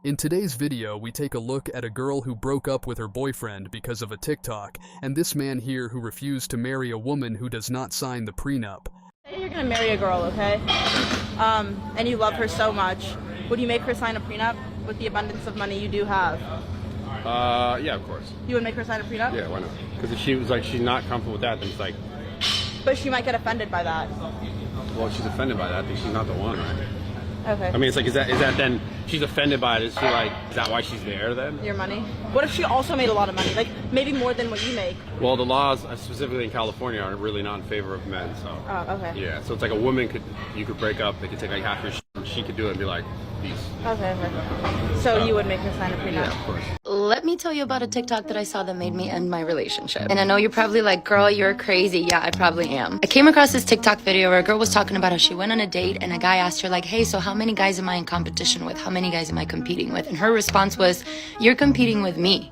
In today's video, we take a look at a girl who broke up with her boyfriend because of a TikTok, and this man here who refused to marry a woman who does not sign the prenup. Say you're gonna marry a girl, okay? And you love her so much. Would you make her sign a prenup with the abundance of money you do have? Yeah, of course. You would make her sign a prenup? Yeah, why not? Because if she was like, she's not comfortable with that, then it's like... But she might get offended by that. Well, if she's offended by that, then she's not the one, right? Okay. I mean, it's like, is that then, she's offended by it, is she like, is that why she's there then? Your money? What if she also made a lot of money? Like, maybe more than what you make? Well, the laws, specifically in California, are really not in favor of men, so... Oh, okay. Yeah, so it's like a woman you could break up, they could take like half your shit, and she could do it and be like, peace. Okay. So you would make her sign a prenup? Yeah, of course. Let me tell you about a TikTok that I saw that made me end my relationship. And I know you're probably like, girl, you're crazy. Yeah, I probably am. I came across this TikTok video where a girl was talking about how she went on a date and a guy asked her like, hey, so how many guys am I in competition with? How many guys am I competing with? And her response was, you're competing with me.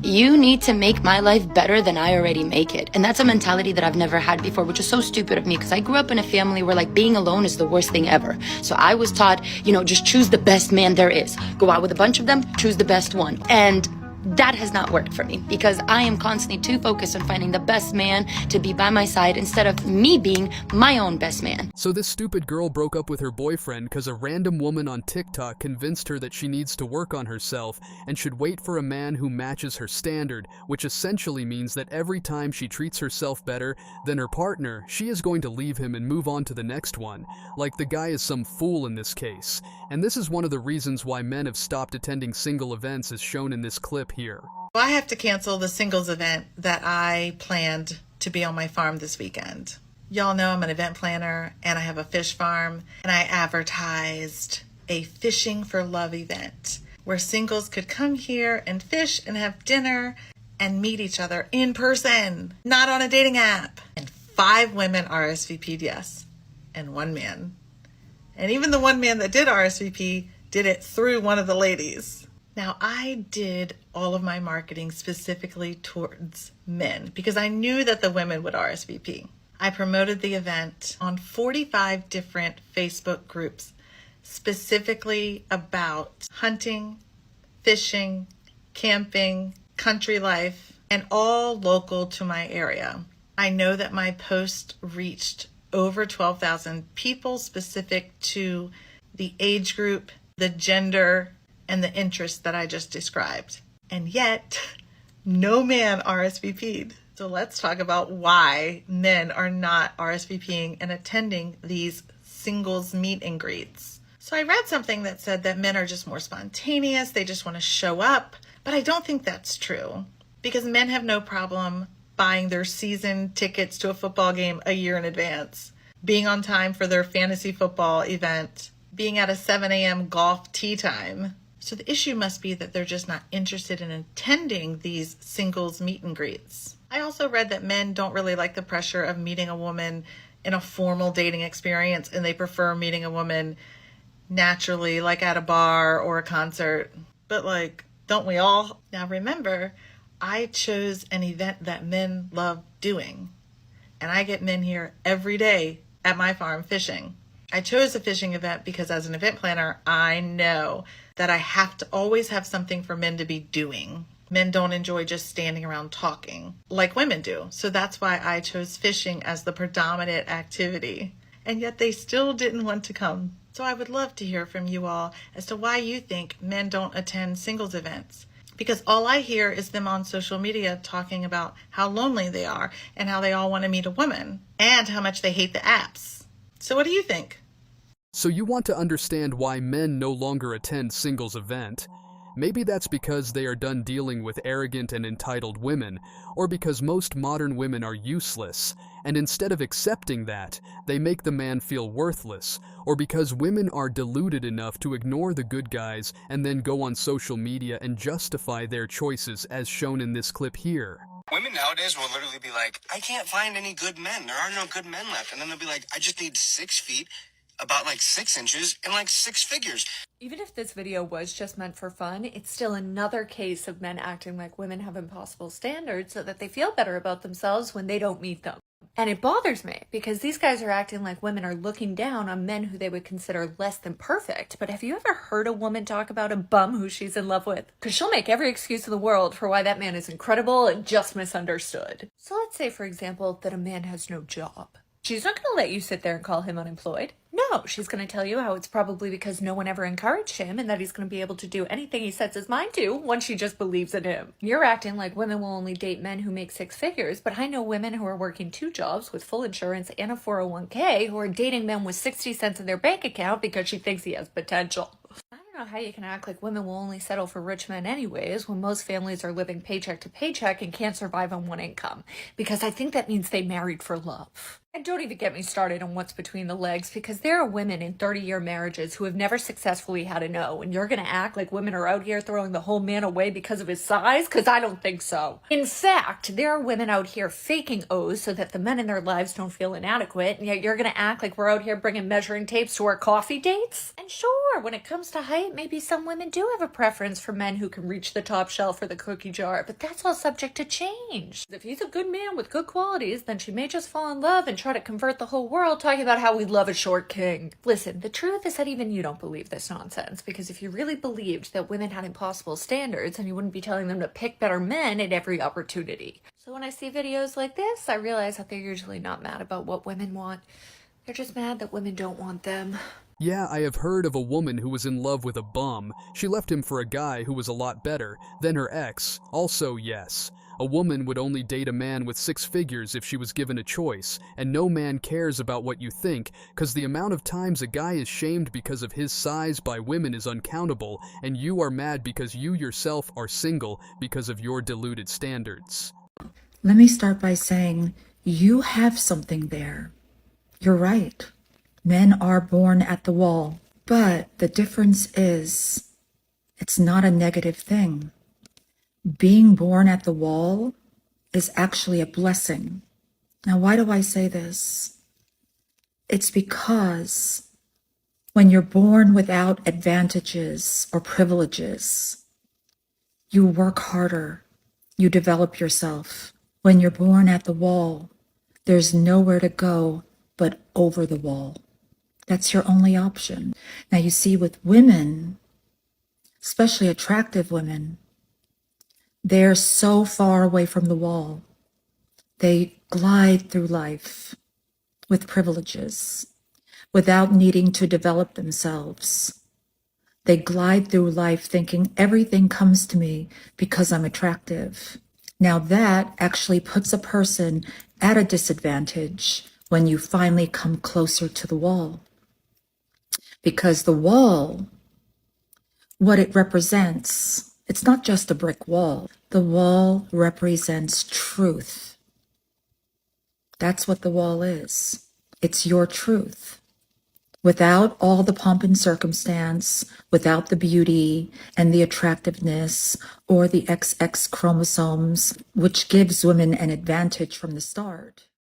You need to make my life better than I already make it. And that's a mentality that I've never had before, which is so stupid of me because I grew up in a family where like being alone is the worst thing ever. So I was taught, you know, just choose the best man there is. Go out with a bunch of them, choose the best one. And that has not worked for me because I am constantly too focused on finding the best man to be by my side instead of me being my own best man. So this stupid girl broke up with her boyfriend because a random woman on TikTok convinced her that she needs to work on herself and should wait for a man who matches her standard, which essentially means that every time she treats herself better than her partner, she is going to leave him and move on to the next one. Like the guy is some fool in this case. And this is one of the reasons why men have stopped attending single events as shown in this clip here. Well, I have to cancel the singles event that I planned to be on my farm this weekend. Y'all know I'm an event planner and I have a fish farm, and I advertised a Fishing for Love event where singles could come here and fish and have dinner and meet each other in person, not on a dating app. And 5 women RSVP'd yes, and 1 man. And even the 1 man that did RSVP did it through one of the ladies. Now, I did all of my marketing specifically towards men because I knew that the women would RSVP. I promoted the event on 45 different Facebook groups, specifically about hunting, fishing, camping, country life, and all local to my area. I know that my post reached over 12,000 people specific to the age group, the gender, and the interests that I just described. And yet, no man RSVP'd. So let's talk about why men are not RSVPing and attending these singles meet and greets. So I read something that said that men are just more spontaneous, they just want to show up, but I don't think that's true because men have no problem buying their season tickets to a football game a year in advance, being on time for their fantasy football event, being at a 7 a.m. golf tee time. So the issue must be that they're just not interested in attending these singles meet and greets. I also read that men don't really like the pressure of meeting a woman in a formal dating experience, and they prefer meeting a woman naturally, like at a bar or a concert. But like, don't we all? Now remember, I chose an event that men love doing, and I get men here every day at my farm fishing. I chose a fishing event because as an event planner, I know that I have to always have something for men to be doing. Men don't enjoy just standing around talking like women do. So that's why I chose fishing as the predominant activity. And yet they still didn't want to come. So I would love to hear from you all as to why you think men don't attend singles events. Because all I hear is them on social media talking about how lonely they are and how they all want to meet a woman and how much they hate the apps. So what do you think? So you want to understand why men no longer attend singles event? Maybe that's because they are done dealing with arrogant and entitled women, or because most modern women are useless, and instead of accepting that, they make the man feel worthless, or because women are deluded enough to ignore the good guys and then go on social media and justify their choices as shown in this clip here. Women nowadays will literally be like, I can't find any good men. There are no good men left. And then they'll be like, I just need 6 feet, about like 6 inches, and like 6 figures. Even if this video was just meant for fun, it's still another case of men acting like women have impossible standards so that they feel better about themselves when they don't meet them. And it bothers me because these guys are acting like women are looking down on men who they would consider less than perfect. But have you ever heard a woman talk about a bum who she's in love with? Because she'll make every excuse in the world for why that man is incredible and just misunderstood. So let's say, for example, that a man has no job. She's not going to let you sit there and call him unemployed. No, she's going to tell you how it's probably because no one ever encouraged him and that he's going to be able to do anything he sets his mind to once she just believes in him. You're acting like women will only date men who make 6 figures, but I know women who are working 2 jobs with full insurance and a 401k who are dating men with 60 cents in their bank account because she thinks he has potential. I don't know how you can act like women will only settle for rich men anyways when most families are living paycheck to paycheck and can't survive on one income, because I think that means they married for love. And don't even get me started on what's between the legs, because there are women in 30-year marriages who have never successfully had a no, and you're gonna act like women are out here throwing the whole man away because of his size? Because I don't think so. In fact, there are women out here faking O's so that the men in their lives don't feel inadequate, and yet you're gonna act like we're out here bringing measuring tapes to our coffee dates? And sure, when it comes to height, maybe some women do have a preference for men who can reach the top shelf or the cookie jar, but that's all subject to change. If he's a good man with good qualities, then she may just fall in love and try to convert the whole world talking about how we love a short king. Listen, the truth is that even you don't believe this nonsense, because if you really believed that women had impossible standards, then you wouldn't be telling them to pick better men at every opportunity. So when I see videos like this, I realize that they're usually not mad about what women want. They're just mad that women don't want them. Yeah, I have heard of a woman who was in love with a bum. She left him for a guy who was a lot better. Then her ex. Also, yes. A woman would only date a man with 6 figures if she was given a choice, and no man cares about what you think, cause the amount of times a guy is shamed because of his size by women is uncountable, and you are mad because you yourself are single because of your deluded standards. Let me start by saying you have something there. You're right. Men are born at the wall, but the difference is it's not a negative thing. Being born at the wall is actually a blessing. Now, why do I say this? It's because when you're born without advantages or privileges, you work harder, you develop yourself. When you're born at the wall, there's nowhere to go but over the wall. That's your only option. Now, you see, with women, especially attractive women, they're so far away from the wall. They glide through life with privileges without needing to develop themselves. They glide through life thinking everything comes to me because I'm attractive. Now that actually puts a person at a disadvantage when you finally come closer to the wall. Because the wall, what it represents, it's not just a brick wall. The wall represents truth. That's what the wall is. It's your truth. Without all the pomp and circumstance, without the beauty and the attractiveness or the XX chromosomes, which gives women an advantage from the start.